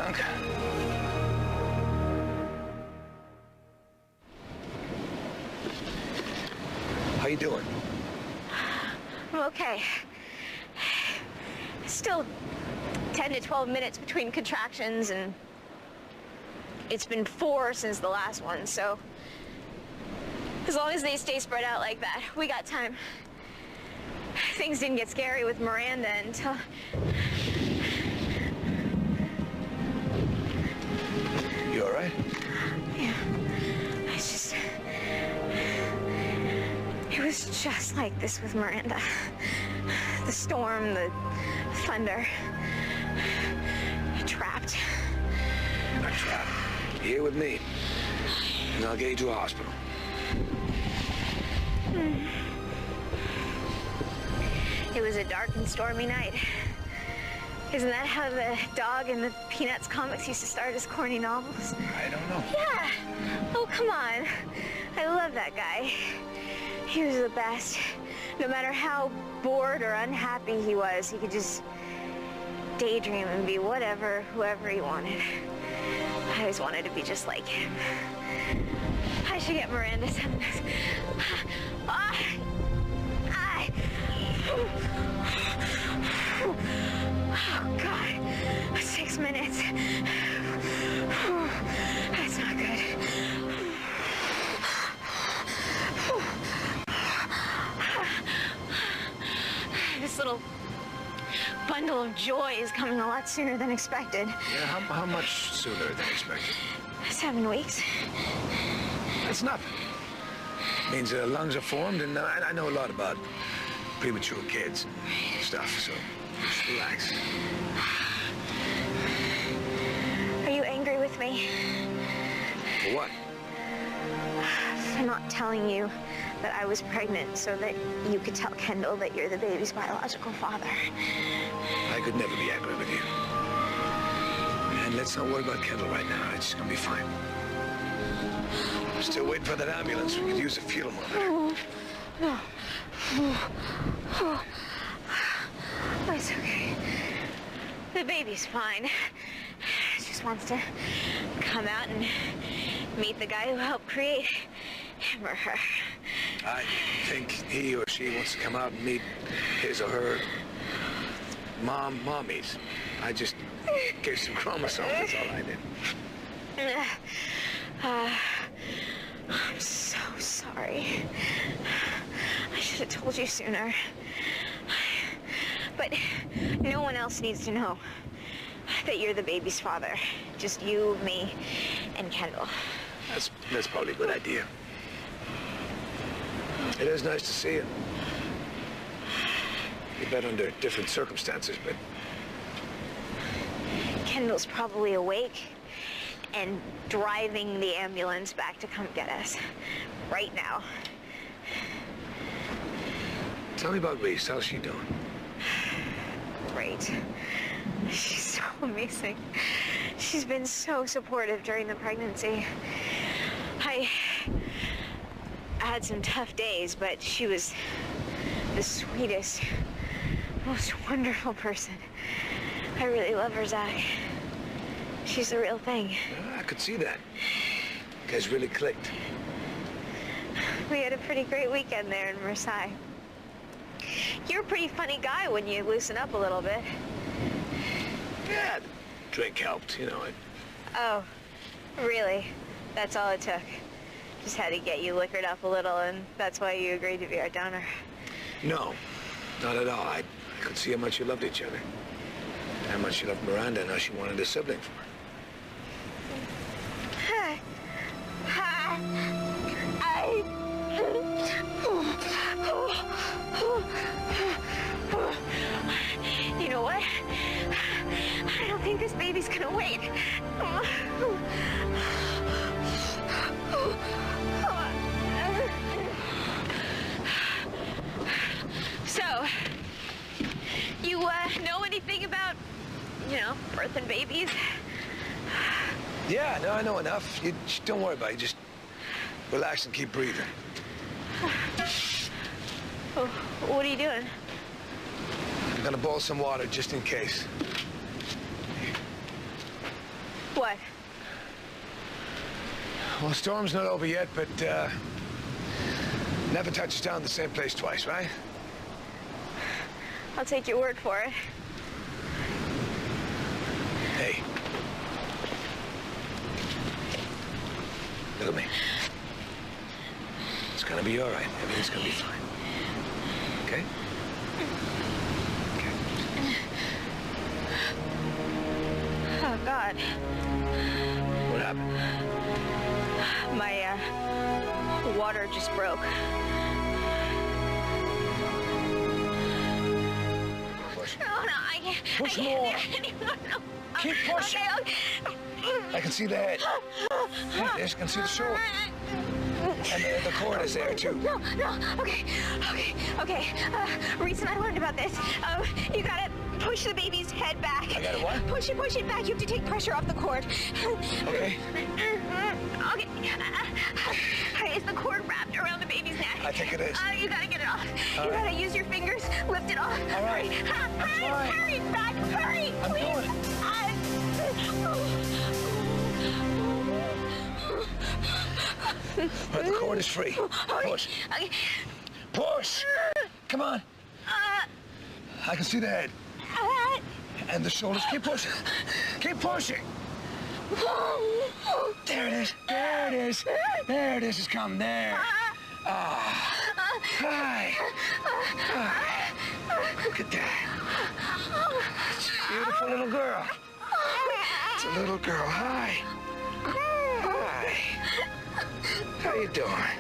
Bianca. How you doing? I'm okay. Still 10 to 12 minutes between contractions, and it's been 4 since the last one, so as long as they stay spread out like that, we got time. Things didn't get scary with Miranda until... You all right? Yeah. It's just... It was just like this with Miranda. The storm, the thunder. Trapped. Not trapped. Here with me. And I'll get you to a hospital. It was a dark and stormy night. Isn't that how the dog in the Peanuts comics used to start his corny novels? I don't know. Yeah. Oh, come on. I love that guy. He was the best. No matter how bored or unhappy he was, he could just daydream and be whatever, whoever he wanted. I always wanted to be just like him. I should get Miranda some of those. Oh, God. 6 minutes. That's not good. This little bundle of joy is coming a lot sooner than expected. Yeah, how much sooner than expected? 7 weeks. That's nothing. Means the lungs are formed, and I know a lot about premature kids and stuff, so just relax. Are you angry with me? For what? For not telling you that I was pregnant so that you could tell Kendall that you're the baby's biological father. I could never be angry with you. And let's not worry about Kendall right now. It's gonna be fine. I'm still waiting for that ambulance. We could use a fetal monitor. No. It's okay. The baby's fine. Just wants to come out and meet the guy who helped create him or her. I think he or she wants to come out and meet his or her mommies. I just gave some chromosomes, that's all I did. I'm so sorry. I should have told you sooner. But no one else needs to know that you're the baby's father. Just you, me, and Kendall. That's probably a good idea. It is nice to see you. You bet under different circumstances, but... Kendall's probably awake and driving the ambulance back to come get us. Right now. Tell me about Reese. How's she doing? Great. She's so amazing. She's been so supportive during the pregnancy. I had some tough days, but she was the sweetest, most wonderful person. I really love her, Zach. She's the real thing. I could see that. You guys really clicked. We had a pretty great weekend there in Versailles. You're a pretty funny guy when you loosen up a little bit. Yeah, the drink helped, you know. Oh, really? That's all it took? Just had to get you liquored up a little, and that's why you agreed to be our donor? No, not at all. I could see how much you loved each other. How much you loved Miranda and how she wanted a sibling for her. You know what? I don't think this baby's gonna wait. So, you know anything about, you know, birthing babies? Yeah, no, I know enough. You don't worry about it. Just relax and keep breathing. Oh, what are you doing? I'm gonna boil some water just in case. What? Well, the storm's not over yet, but, never touches down the same place twice, right? I'll take your word for it. Hey. Look at me. It's gonna be all right. Everything's gonna be fine. Okay? Okay. Oh, God. What happened? My, water just broke. Push. No, I can't. Push I can't. more. No. Keep pushing. Okay. I can see the head. There, you can see the shoulder. And the cord is there, too. No. Okay. Reese and I learned about this. You gotta push the baby's head back. I gotta what? Push it back. You have to take pressure off the cord. Okay. Okay. Is the cord wrapped around the baby's neck? I think it is. You gotta get it off. You gotta use your fingers, lift it off. All right. Hurry, back, hurry, I'm please. doing it. But the cord is free. Push. Okay. Push! Come on. I can see the head. And the shoulders. Keep pushing. Keep pushing. There it is. There it is. There it is. It's come there. Hi. Look at that. It's a beautiful little girl. It's a little girl. Hi. Hi. How you doing?